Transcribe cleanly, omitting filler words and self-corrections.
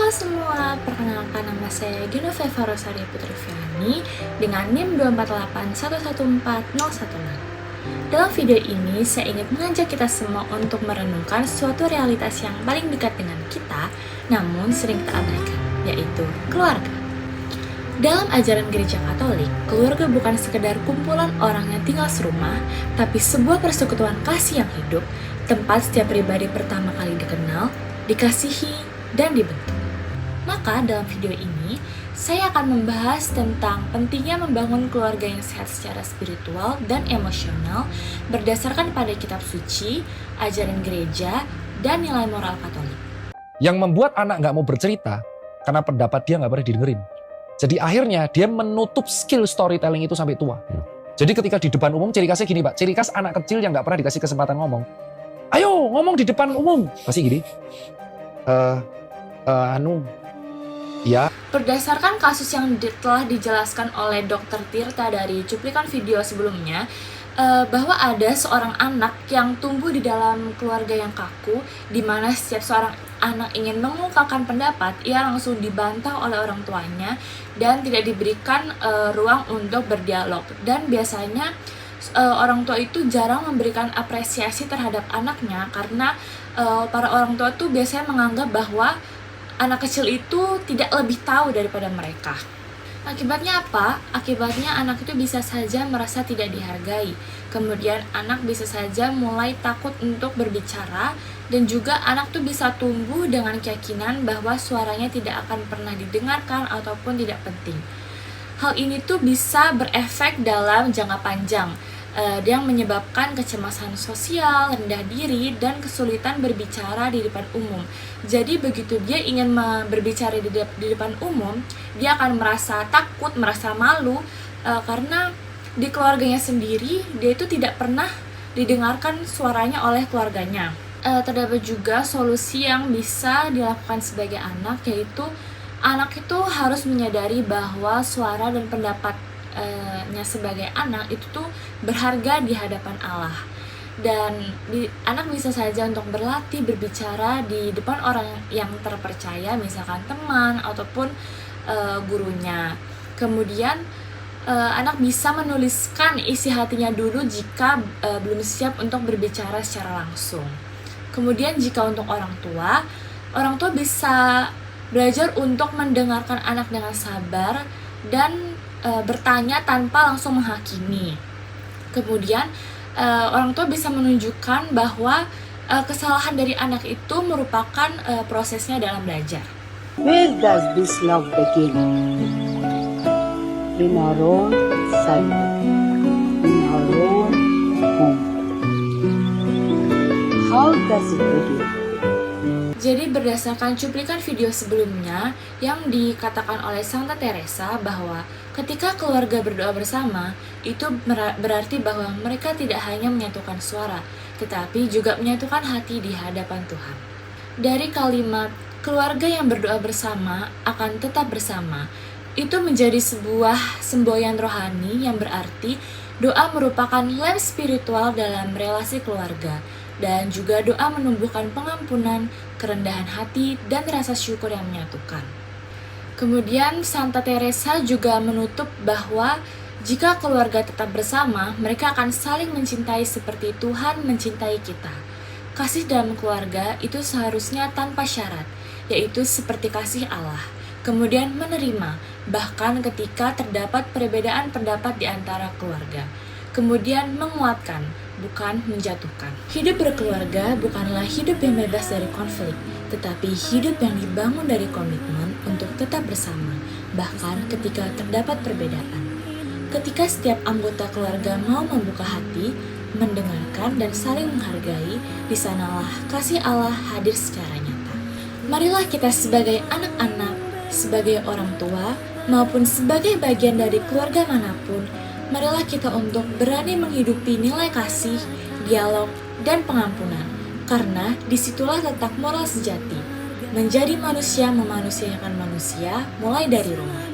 Halo semua, perkenalkan nama saya Genoveva Rosaria Putri Fiani dengan NIM 248114016. Dalam video ini, saya ingin mengajak kita semua untuk merenungkan suatu realitas yang paling dekat dengan kita, namun sering kita abaikan, yaitu keluarga. Dalam ajaran gereja Katolik, keluarga bukan sekedar kumpulan orang yang tinggal serumah, tapi sebuah persekutuan kasih yang hidup, tempat setiap pribadi pertama kali dikenal, dikasihi, dan dibentuk. Maka dalam video ini, saya akan membahas tentang pentingnya membangun keluarga yang sehat secara spiritual dan emosional berdasarkan pada kitab suci, ajaran gereja, dan nilai moral Katolik. Yang membuat anak nggak mau bercerita karena pendapat dia nggak pernah didengerin. Jadi akhirnya dia menutup skill storytelling itu sampai tua. Jadi ketika di depan umum ciri khasnya gini Pak, ciri khas anak kecil yang nggak pernah dikasih kesempatan ngomong. Ayo ngomong di depan umum, pasti gini. Ya. Berdasarkan kasus yang telah dijelaskan oleh Dr. Tirta dari cuplikan video sebelumnya, bahwa ada seorang anak yang tumbuh di dalam keluarga yang kaku, di mana setiap seorang anak ingin mengungkapkan pendapat, ia langsung dibantah oleh orang tuanya dan tidak diberikan ruang untuk berdialog. Dan biasanya orang tua itu jarang memberikan apresiasi terhadap anaknya karena para orang tua tuh biasanya menganggap bahwa anak kecil itu tidak lebih tahu daripada mereka. Akibatnya apa? Akibatnya anak itu bisa saja merasa tidak dihargai. Kemudian anak bisa saja mulai takut untuk berbicara, dan juga anak tuh bisa tumbuh dengan keyakinan bahwa suaranya tidak akan pernah didengarkan ataupun tidak penting. Hal ini tuh bisa berefek dalam jangka panjang, yang menyebabkan kecemasan sosial, rendah diri, dan kesulitan berbicara di depan umum. Jadi begitu dia ingin berbicara di depan umum, dia akan merasa takut, merasa malu, karena di keluarganya sendiri dia itu tidak pernah didengarkan suaranya oleh keluarganya. Terdapat juga solusi yang bisa dilakukan sebagai anak, yaitu anak itu harus menyadari bahwa suara dan pendapatnya sebagai anak itu tuh berharga di hadapan Allah. Dan anak bisa saja untuk berlatih berbicara di depan orang yang terpercaya, misalkan teman ataupun gurunya. Kemudian anak bisa menuliskan isi hatinya dulu jika belum siap untuk berbicara secara langsung. Kemudian jika untuk orang tua bisa belajar untuk mendengarkan anak dengan sabar dan bertanya tanpa langsung menghakimi. Kemudian orang tua bisa menunjukkan bahwa kesalahan dari anak itu merupakan prosesnya dalam belajar. Where does this love begin? In our own family, in our own home. How does it begin? Jadi berdasarkan cuplikan video sebelumnya yang dikatakan oleh Santa Teresa bahwa ketika keluarga berdoa bersama, itu berarti bahwa mereka tidak hanya menyatukan suara, tetapi juga menyatukan hati di hadapan Tuhan. Dari kalimat keluarga yang berdoa bersama akan tetap bersama, itu menjadi sebuah semboyan rohani yang berarti doa merupakan lem spiritual dalam relasi keluarga, dan juga doa menumbuhkan pengampunan, kerendahan hati, dan rasa syukur yang menyatukan. Kemudian Santa Teresa juga menutup bahwa jika keluarga tetap bersama, mereka akan saling mencintai seperti Tuhan mencintai kita. Kasih dalam keluarga itu seharusnya tanpa syarat, yaitu seperti kasih Allah. Kemudian menerima, bahkan ketika terdapat perbedaan pendapat di antara keluarga. Kemudian menguatkan, bukan menjatuhkan. Hidup berkeluarga bukanlah hidup yang bebas dari konflik, tetapi hidup yang dibangun dari komitmen untuk tetap bersama, bahkan ketika terdapat perbedaan. Ketika setiap anggota keluarga mau membuka hati, mendengarkan, dan saling menghargai, di sanalah kasih Allah hadir secara nyata. Marilah kita sebagai anak-anak, sebagai orang tua, maupun sebagai bagian dari keluarga manapun, marilah kita untuk berani menghidupi nilai kasih, dialog, dan pengampunan. Karena disitulah letak moral sejati. Menjadi manusia memanusiakan manusia mulai dari rumah.